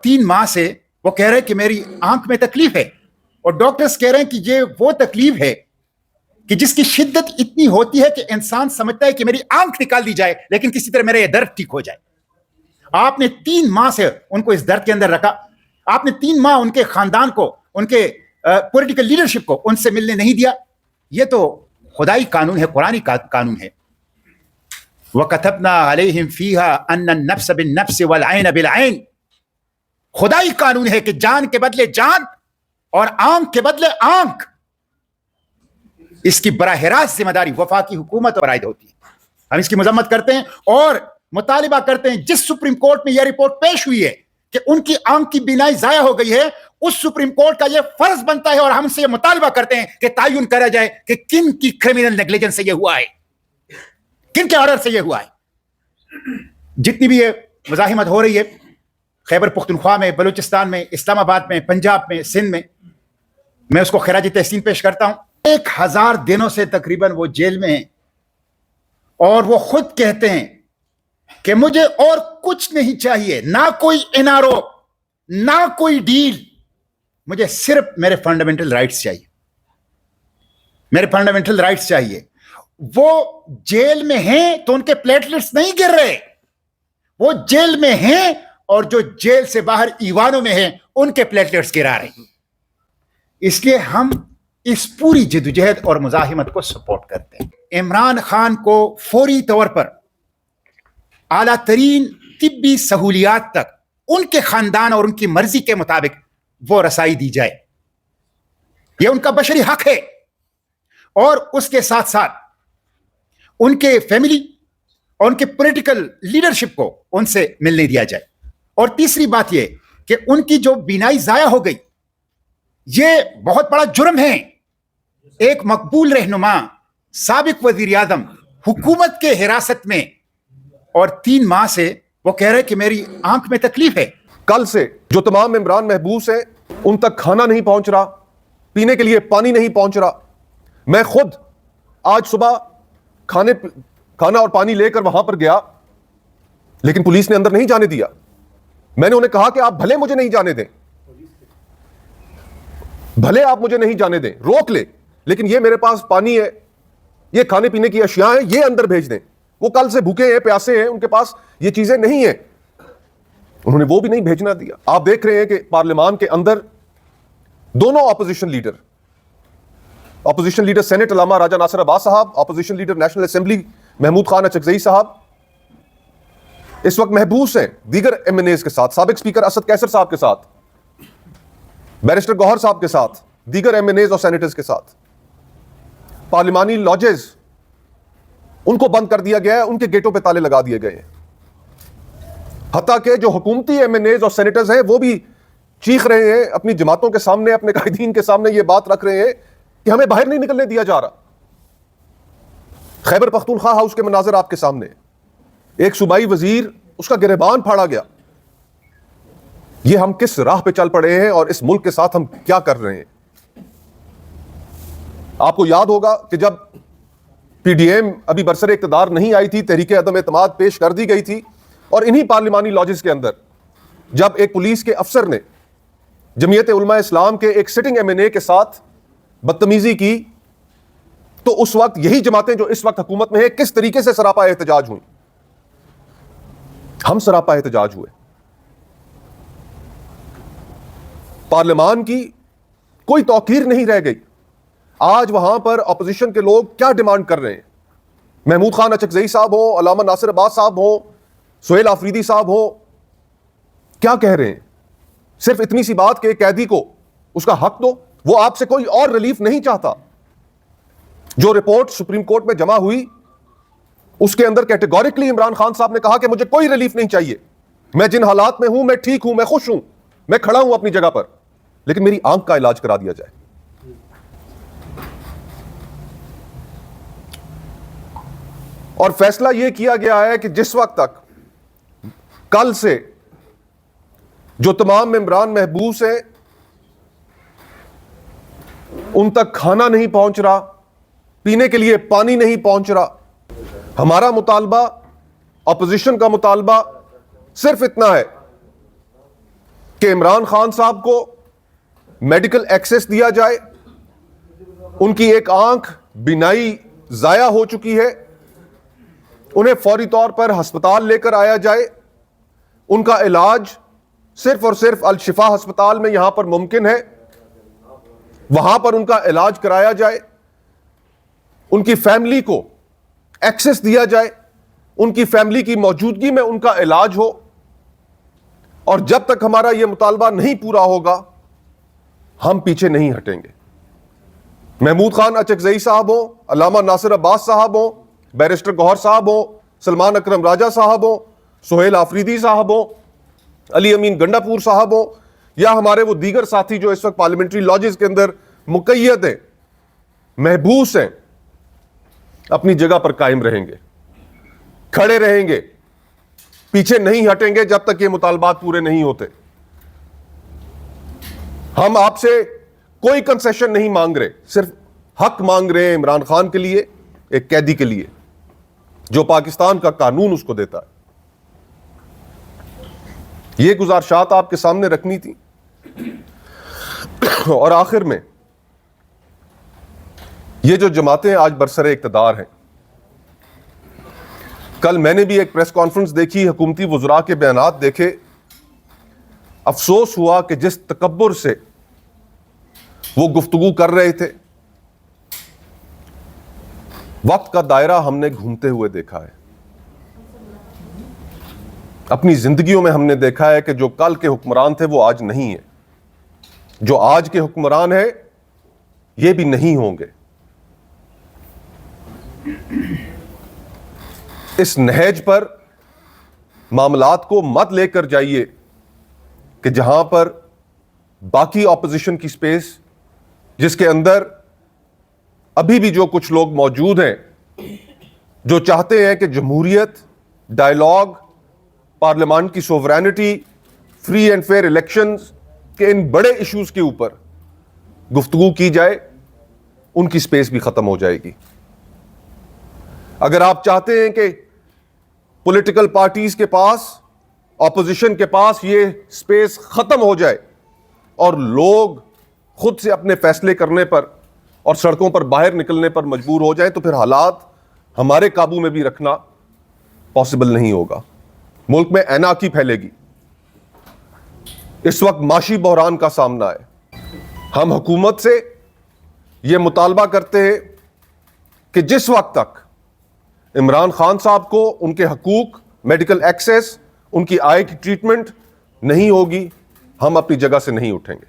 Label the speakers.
Speaker 1: 3 माह से वो कह रहे हैं कि मेरी आंख में तकलीफ है, और डॉक्टर्स कह रहे हैं कि ये वो तकलीफ है कि जिसकी शिद्दत इतनी होती है कि इंसान समझता है कि मेरी आंख निकाल दी जाए, लेकिन किसी तरह मेरा ये दर्द ठीक हो जाए। आपने 3 माह से उनको इस दर्द के अंदर रखा। आपने 3 माह उनके खानदान को, उनके पॉलिटिकल लीडरशिप को उनसे मिलने नहीं दिया। ये तो खुदाई कानून है, कुरानी कानून है। वकतबना अलैहिम फीहा अन्ना नफ्स बिन्नफ्स वल ऐन बिल ऐन। खुदाई कानून है कि जान के बदले जान और आंख के बदले आंख। इसकी बराह रास्त जिम्मेदारी वफाकी हुकूमत पर आयद होती है। हम इसकी मजम्मत करते हैं और मुतालिबा करते हैं, जिस सुप्रीम कोर्ट में यह रिपोर्ट पेश हुई है कि उनकी आंख की बीनाई जाया हो गई है, उस सुप्रीम कोर्ट का यह फर्ज बनता है और हमसे यह मुतालिबा करते हैं कि तायुन करा जाए कि किन की क्रिमिनल नेग्लिजेंस से यह हुआ है, किन के ऑर्डर से यह हुआ है। जितनी भी ये मुजाहिमत हो रही है खैबर पुख्तनख्वा में, बलूचिस्तान में, इस्लामाबाद में, पंजाब में, सिंध में, मैं उसको खिराज तहसीन पेश करता हूं। 1000 दिनों से तकरीबन वो जेल में हैं और वो खुद कहते हैं कि मुझे और कुछ नहीं चाहिए, ना कोई एनआरओ, ना कोई डील, मुझे सिर्फ मेरे फंडामेंटल राइट्स चाहिए, मेरे फंडामेंटल राइट्स चाहिए। वो जेल में हैं तो उनके प्लेटलेट्स नहीं गिर रहे, वो जेल में हैं और जो जेल से बाहर ईवानों में हैं उनके प्लेटलेट्स गिरा रहे हैं। इसलिए हम इस पूरी जद्दोजहद और मुजाहिमत को सपोर्ट करते हैं। इमरान खान को फौरी तौर पर आला तरीन तिब्बी सहूलियात तक उनके खानदान और उनकी मर्जी के मुताबिक वो रसाई दी जाए, यह उनका बशरी हक है। और उसके साथ साथ उनके फैमिली और उनके पॉलिटिकल लीडरशिप को उनसे मिलने दिया जाए। और तीसरी बात यह कि उनकी जो बीनाई जाया हो गई, यह बहुत बड़ा जुर्म है। एक मकबूल रहनुमा, साबिक वजीर आजम, हुकूमत के हिरासत में, और 3 माह से वो कह रहे हैं कि मेरी आंख में तकलीफ है।
Speaker 2: कल से जो तमाम इमरान महबूस हैं उन तक खाना नहीं पहुंच रहा, पीने के लिए पानी नहीं पहुंच रहा। मैं खुद आज सुबह खाना और पानी लेकर वहां पर गया, लेकिन पुलिस ने अंदर नहीं जाने दिया। मैंने उन्हें कहा कि आप भले मुझे नहीं जाने दें, भले आप मुझे नहीं जाने दें, रोक ले, लेकिन ये मेरे पास पानी है, ये खाने पीने की अशिया है, ये अंदर भेज दें। वो कल से भूखे हैं, प्यासे हैं, उनके पास ये चीजें नहीं है, उन्होंने वो भी नहीं भेजना दिया। आप देख रहे हैं कि पार्लियामान के अंदर दोनों ऑपोजिशन लीडर सेनेट अल्लामा Raja Nasir Abbas sahab, opposition leader national assembly Mahmood Khan Achakzai sahab इस वक्त महबूस हैं दीगर एमएनएज के साथ, साबिक स्पीकर असद कैसर साहब के साथ, बैरिस्टर गौहर साहब के साथ, दीगर एमएनएज और सेनेटर्स के साथ। पार्लिमानी लॉजेस उनको बंद कर दिया गया है, उनके गेटों पे ताले लगा दिए गए हैं। हत्ता के जो हुकूमती एमएनएज और सेनेटर्स हैं वो भी चीख रहे हैं अपनी जमातों के सामने, अपने कायदीन के सामने ये बात रख रहे हैं कि हमें बाहर नहीं निकलने दिया जा रहा। खैबर पख्तूनख्वा हाउस के मनाजिर आपके सामने, एक सूबाई वजीर, उसका गिरबान फाड़ा गया। ये हम किस राह पे चल पड़े हैं और इस मुल्क के साथ हम क्या कर रहे हैं। आपको याद होगा कि जब पीडीएम अभी बरसर इक़्तिदार नहीं आई थी, तहरीक अदम एतमाद पेश कर दी गई थी, और इन्हीं पार्लिमानी लॉजेस के अंदर जब एक पुलिस के अफसर ने जमीयत उलमा इस्लाम के एक सिटिंग एमएनए के साथ बदतमीजी की, तो उस वक्त यही जमातें जो इस वक्त हुकूमत में है किस तरीके से सरापा एहतजाज हुई। हम सरापा एहतजाज हुए। पार्लियामान की कोई तौकीर नहीं रह गई। आज वहां पर अपोजिशन के लोग क्या डिमांड कर रहे हैं, महमूद खान अचकजई साहब हो, अल्लामा नासिर अब्बास साहब हो, सुहेल आफरीदी साहब हो, क्या कह रहे हैं? सिर्फ इतनी सी बात कि कैदी को उसका हक दो। वो आपसे कोई और रिलीफ नहीं चाहता। जो रिपोर्ट सुप्रीम कोर्ट में जमा हुई उसके अंदर कैटेगोरिकली इमरान खान साहब ने कहा कि मुझे कोई रिलीफ नहीं चाहिए, मैं जिन हालात में हूं, मैं ठीक हूं, मैं खुश हूं, मैं खड़ा हूं अपनी जगह पर, लेकिन मेरी आंख का इलाज करा दिया जाए। और फैसला यह किया गया है कि जिस वक्त तक कल से जो तमाम इमरान महबूस हैं उन तक खाना नहीं पहुंच रहा, पीने के लिए पानी नहीं पहुंच रहा, हमारा मुतालबा, अपोजिशन का मुतालबा सिर्फ इतना है کہ عمران خان صاحب کو میڈیکل ایکسس دیا جائے. ان کی ایک آنکھ بینائی ضائع ہو چکی ہے, انہیں فوری طور پر ہسپتال لے کر آیا جائے. ان کا علاج صرف اور صرف الشفا ہسپتال میں یہاں پر ممکن ہے, وہاں پر ان کا علاج کرایا جائے. ان کی فیملی کو ایکسس دیا جائے, ان کی فیملی کی موجودگی میں ان کا علاج ہو. اور جب تک ہمارا یہ مطالبہ نہیں پورا ہوگا ہم پیچھے نہیں ہٹیں گے. محمود خان اچکزئی صاحب ہوں, علامہ ناصر عباس صاحب ہوں, بیرسٹر گوہر صاحب ہوں, سلمان اکرم راجہ صاحب ہوں, سہیل آفریدی صاحب ہوں, علی امین گنڈا پور صاحب ہوں, یا ہمارے وہ دیگر ساتھی جو اس وقت پارلیمنٹری لاجز کے اندر مقید ہیں, محبوس ہیں, اپنی جگہ پر قائم رہیں گے, کھڑے رہیں گے, پیچھے نہیں ہٹیں گے جب تک یہ مطالبات پورے نہیں ہوتے. ہم آپ سے کوئی کنسیشن نہیں مانگ رہے, صرف حق مانگ رہے ہیں عمران خان کے لیے, ایک قیدی کے لیے جو پاکستان کا قانون اس کو دیتا ہے. یہ گزارشات آپ کے سامنے رکھنی تھی. اور آخر میں یہ جو جماعتیں آج برسر اقتدار ہیں, کل میں نے بھی ایک پریس کانفرنس دیکھی, حکومتی وزراء کے بیانات دیکھے, افسوس ہوا کہ جس تکبر سے وہ گفتگو کر رہے تھے, وقت کا دائرہ ہم نے گھومتے ہوئے دیکھا ہے. اپنی زندگیوں میں ہم نے دیکھا ہے کہ جو کل کے حکمران تھے وہ آج نہیں ہیں, جو آج کے حکمران ہیں یہ بھی نہیں ہوں گے. اس نہج پر معاملات کو مت لے کر جائیے کہ جہاں پر باقی اپوزیشن کی سپیس, جس کے اندر ابھی بھی جو کچھ لوگ موجود ہیں جو چاہتے ہیں کہ جمہوریت, ڈائیلاگ, پارلیمان کی sovereignty, free and fair elections کے ان بڑے ایشوز کے اوپر گفتگو کی جائے, ان کی سپیس بھی ختم ہو جائے گی. اگر آپ چاہتے ہیں کہ پولیٹیکل پارٹیز کے پاس, اپوزیشن کے پاس یہ سپیس ختم ہو جائے اور لوگ خود سے اپنے فیصلے کرنے پر اور سڑکوں پر باہر نکلنے پر مجبور ہو جائیں, تو پھر حالات ہمارے قابو میں بھی رکھنا پاسبل نہیں ہوگا. ملک میں اینارکی پھیلے گی. اس وقت معاشی بحران کا سامنا ہے. ہم حکومت سے یہ مطالبہ کرتے ہیں کہ جس وقت تک عمران خان صاحب کو ان کے حقوق, میڈیکل ایکسس, ان کی آئی کی ٹریٹمنٹ نہیں ہوگی, ہم اپنی جگہ سے نہیں اٹھیں گے.